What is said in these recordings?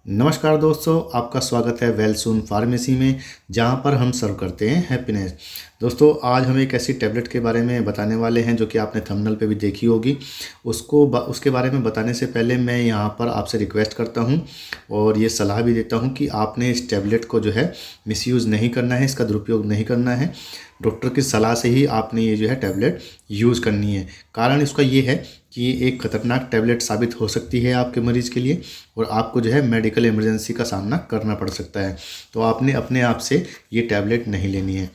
नमस्कार दोस्तों, आपका स्वागत है वेलसून फार्मेसी में, जहां पर हम सर्व करते हैं हैप्पीनेस। दोस्तों, आज हम एक ऐसी टैबलेट के बारे में बताने वाले हैं जो कि आपने थंबनेल पे भी देखी होगी। उसके बारे में बताने से पहले मैं यहां पर आपसे रिक्वेस्ट करता हूं और ये सलाह भी देता हूं कि आपने इस टैबलेट को जो है मिसयूज़ नहीं करना है, इसका दुरुपयोग नहीं करना है। डॉक्टर की सलाह से ही आपने ये जो है टैबलेट यूज़ करनी है। कारण इसका ये है कि ये एक ख़तरनाक टैबलेट साबित हो सकती है आपके मरीज़ के लिए और आपको जो है मेडिकल इमरजेंसी का सामना करना पड़ सकता है। तो आपने अपने आप से ये टैबलेट नहीं लेनी है।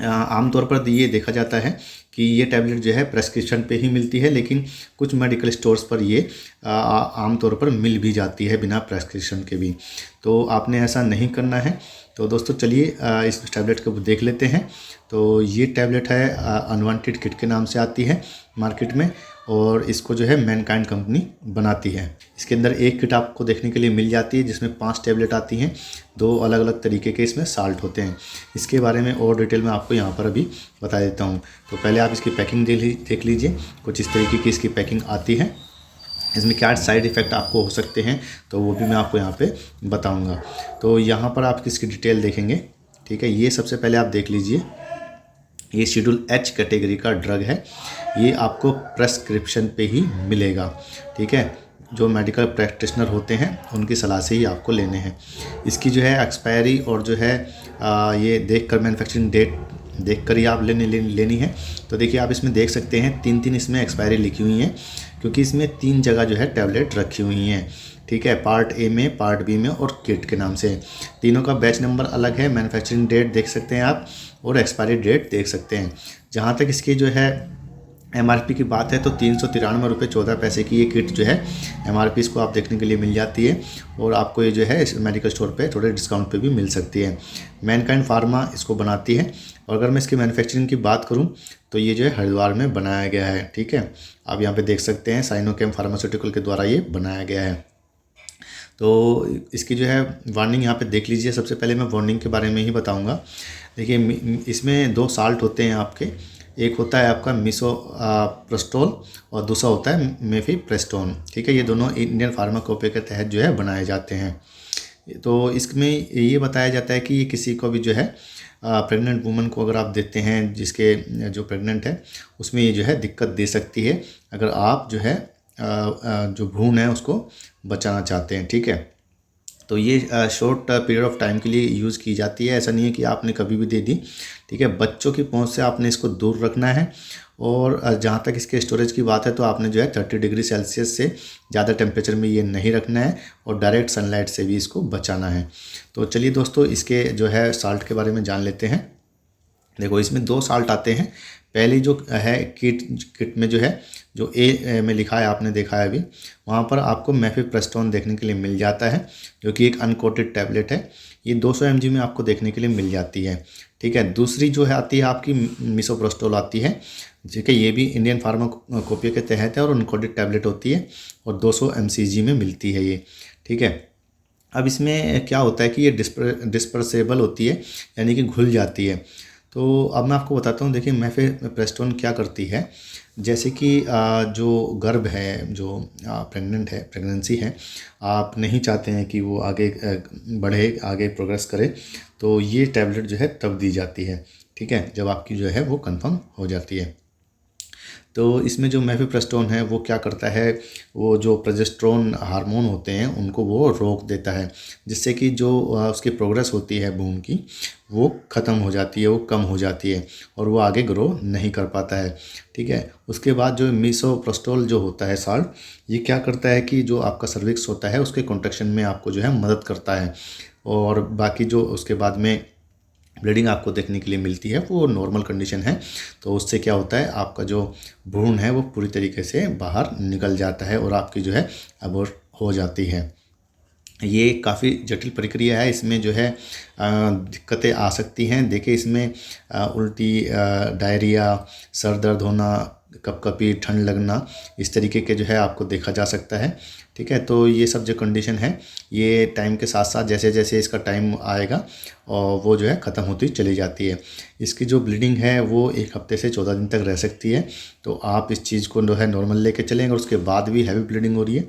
आमतौर पर ये देखा जाता है कि ये टैबलेट जो है प्रेस्क्रिप्शन पे ही मिलती है, लेकिन कुछ मेडिकल स्टोर्स पर ये आमतौर पर मिल भी जाती है बिना प्रेस्क्रिप्शन के भी। तो आपने ऐसा नहीं करना है। तो दोस्तों चलिए इस टैबलेट को देख लेते हैं। तो ये टैबलेट है अनवांटेड किट के नाम से आती है मार्केट में और इसको जो है मैनकाइंड कंपनी बनाती है। इसके अंदर एक किट आपको देखने के लिए मिल जाती है जिसमें 5 टैबलेट आती हैं। 2 अलग अलग तरीके के इसमें साल्ट होते हैं। इसके बारे में और डिटेल में आपको यहाँ पर अभी बता देता हूँ। तो पहले आप इसकी पैकिंग देख लीजिए। कुछ इस तरीके की इसकी पैकिंग आती है। इसमें क्या साइड इफ़ेक्ट आपको हो सकते हैं तो वो भी मैं आपको यहाँ पे बताऊँगा। तो यहाँ पर आप इसकी डिटेल देखेंगे, ठीक है। ये सबसे पहले आप देख लीजिए, ये शेड्यूल एच कैटेगरी का ड्रग है। ये आपको प्रेस्क्रिप्शन पे ही मिलेगा, ठीक है। जो मेडिकल प्रैक्टिशनर होते हैं उनकी सलाह से ही आपको लेने हैं। इसकी जो है एक्सपायरी और जो है ये देखकर मैन्युफैक्चरिंग डेट देखकर ही आप लेनी है। तो देखिए, आप इसमें देख सकते हैं 3 इसमें एक्सपायरी लिखी हुई हैं, क्योंकि इसमें 3 जगह जो है टैबलेट रखी हुई हैं, ठीक है। पार्ट ए में, पार्ट बी में और किट के नाम से। तीनों का बैच नंबर अलग है, मैन्युफैक्चरिंग डेट देख सकते हैं आप और एक्सपायरी डेट देख सकते हैं। जहाँ तक इसकी जो है एमआरपी की बात है तो 393 रुपये 14 पैसे की ये किट जो है एमआरपी इसको आप देखने के लिए मिल जाती है और आपको ये जो है इस मेडिकल स्टोर पे थोड़े डिस्काउंट पे भी मिल सकती है। मैनकाइंड फार्मा इसको बनाती है और अगर मैं इसकी मैन्युफैक्चरिंग की बात करूं तो ये जो है हरिद्वार में बनाया गया है, ठीक है। आप यहाँ पे देख सकते हैं साइनोकेम फार्मास्यूटिकल के द्वारा ये बनाया गया है। तो इसकी जो है वार्निंग यहाँ पे देख लीजिए। सबसे पहले मैं वार्निंग के बारे में ही बताऊँगा। देखिए, इसमें 2 साल्ट होते हैं आपके। एक होता है आपका मिसोप्रोस्टोल और दूसरा होता है मेफिप्रेस्टोन, ठीक है। ये दोनों इंडियन फार्माकोपिया के तहत जो है बनाए जाते हैं। तो इसमें ये बताया जाता है कि ये किसी को भी जो है प्रेग्नेंट वुमन को अगर आप देते हैं, जिसके जो प्रेग्नेंट है उसमें ये जो है दिक्कत दे सकती है अगर आप जो है जो भ्रूण है उसको बचाना चाहते हैं, ठीक है। तो ये शॉर्ट पीरियड ऑफ टाइम के लिए यूज़ की जाती है। ऐसा नहीं है कि आपने कभी भी दे दी, ठीक है। बच्चों की पहुंच से आपने इसको दूर रखना है और जहाँ तक इसके स्टोरेज की बात है तो आपने जो है 30 डिग्री सेल्सियस से ज़्यादा टेम्परेचर में ये नहीं रखना है और डायरेक्ट सनलाइट से भी इसको बचाना है। तो चलिए दोस्तों, इसके जो है साल्ट के बारे में जान लेते हैं। देखो, इसमें 2 साल्ट आते हैं। पहली जो है किट में जो है, जो ए में लिखा है आपने देखा है अभी, वहाँ पर आपको मेफिप्रेस्टोन देखने के लिए मिल जाता है, जो कि एक अनकोटेड टैबलेट है। ये 200 mg में आपको देखने के लिए मिल जाती है, ठीक है। दूसरी जो है आती है आपकी मिसोप्रोस्टोल आती है, ठीक है। ये भी इंडियन फार्माकोपिया के तहत है और अनकोटेड टैबलेट होती है और 200 mcg में मिलती है ये, ठीक है। अब इसमें क्या होता है कि ये डिस्पर्सेबल होती है, यानी कि घुल जाती है। तो अब मैं आपको बताता हूँ। देखिए, मेफिप्रेस्टोन क्या करती है, जैसे कि जो गर्भ है, जो प्रेग्नेंट है, प्रेगनेंसी है, आप नहीं चाहते हैं कि वो आगे बढ़े, आगे प्रोग्रेस करे, तो ये टैबलेट जो है तब दी जाती है, ठीक है, जब आपकी जो है वो कंफर्म हो जाती है। तो इसमें जो मेफिप्रेस्टोन है वो क्या करता है, वो जो प्रोजेस्टेरोन हार्मोन होते हैं उनको वो रोक देता है, जिससे कि जो उसकी प्रोग्रेस होती है भ्रूण की वो ख़त्म हो जाती है, वो कम हो जाती है और वो आगे ग्रो नहीं कर पाता है, ठीक है। उसके बाद जो मिसोप्रोस्टोल जो होता है साल्ट, ये क्या करता है कि जो आपका सर्विक्स होता है उसके कॉन्ट्रैक्शन में आपको जो है मदद करता है और बाकी जो उसके बाद में ब्लीडिंग आपको देखने के लिए मिलती है वो नॉर्मल कंडीशन है। तो उससे क्या होता है, आपका जो भ्रूण है वो पूरी तरीके से बाहर निकल जाता है और आपकी जो है अबॉर्ट हो जाती है। ये काफ़ी जटिल प्रक्रिया है। इसमें जो है दिक्कतें आ सकती हैं। देखिए, इसमें उल्टी, डायरिया, सर दर्द होना, कपकपी, ठंड लगना, इस तरीके के जो है आपको देखा जा सकता है, ठीक है। तो ये सब जो कंडीशन है ये टाइम के साथ साथ जैसे जैसे इसका टाइम आएगा और वो जो है ख़त्म होती चली जाती है। इसकी जो ब्लीडिंग है वो 1 हफ्ते से 14 दिन तक रह सकती है। तो आप इस चीज़ को जो है नॉर्मल लेके चलेंगे और उसके बाद भी हैवी ब्लीडिंग हो रही है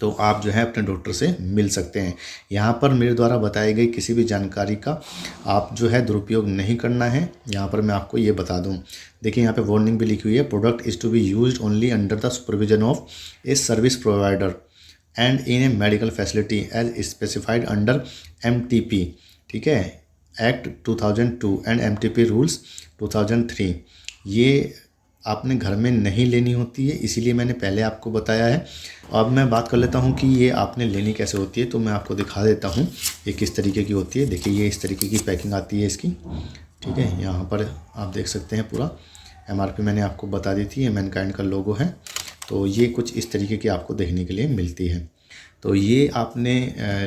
तो आप जो है अपने डॉक्टर से मिल सकते हैं। यहाँ पर मेरे द्वारा बताई गई किसी भी जानकारी का आप जो है दुरुपयोग नहीं करना है। यहाँ पर मैं आपको ये बता दूँ, देखिए यहाँ पे वार्निंग भी लिखी हुई है, product is to be used only under the supervision of a service provider and in a medical facility as specified under MTP, ठीक है, एक्ट 2002 एंड MTP रूल्स 2003। ये आपने घर में नहीं लेनी होती है, इसीलिए मैंने पहले आपको बताया है। अब मैं बात कर लेता हूँ कि ये आपने लेनी कैसे होती है, तो मैं आपको दिखा देता हूँ ये किस तरीके की होती है। देखिए ये इस तरीके की पैकिंग आती है इसकी, ठीक है। यहाँ पर आप देख सकते हैं पूरा MRP मैंने आपको बता दी थी, ये मैनकाइंड का लोगो है। तो ये कुछ इस तरीके की आपको देखने के लिए मिलती है। तो ये आपने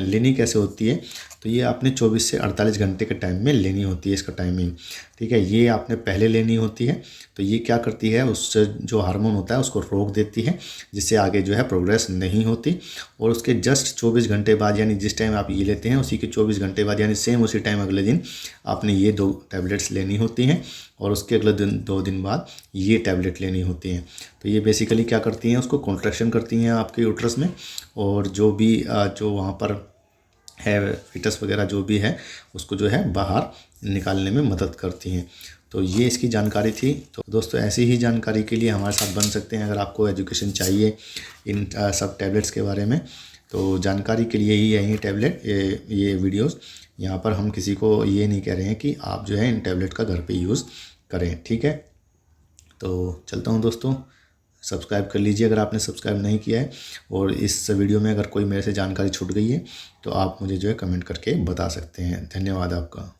लेनी कैसे होती है, तो ये आपने 24 से 48 घंटे के टाइम में लेनी होती है इसका टाइमिंग, ठीक है। ये आपने पहले लेनी होती है। तो ये क्या करती है, उससे जो हार्मोन होता है उसको रोक देती है, जिससे आगे जो है प्रोग्रेस नहीं होती। और उसके जस्ट 24 घंटे बाद, यानी जिस टाइम आप ये लेते हैं उसी के 24 घंटे बाद, यानी सेम उसी टाइम अगले दिन आपने ये 2 टैबलेट्स लेनी होती हैं। और उसके अगले दिन 2 दिन बाद ये टैबलेट लेनी होती हैं। तो ये बेसिकली क्या करती हैं, उसको कॉन्ट्रैक्शन करती हैं आपके यूट्रस में, और जो भी जो वहाँ पर है फिटस वगैरह जो भी है उसको जो है बाहर निकालने में मदद करती हैं। तो ये इसकी जानकारी थी। तो दोस्तों ऐसी ही जानकारी के लिए हमारे साथ बन सकते हैं। अगर आपको एजुकेशन चाहिए इन सब टैबलेट्स के बारे में, तो जानकारी के लिए ही है ये टैबलेट, ये वीडियोस। यहाँ पर हम किसी को ये नहीं कह रहे हैं कि आप जो है इन टैबलेट का घर पे यूज़ करें, ठीक है। तो चलता हूँ दोस्तों, सब्सक्राइब कर लीजिए अगर आपने सब्सक्राइब नहीं किया है। और इस वीडियो में अगर कोई मेरे से जानकारी छूट गई है तो आप मुझे जो है कमेंट करके बता सकते हैं। धन्यवाद आपका।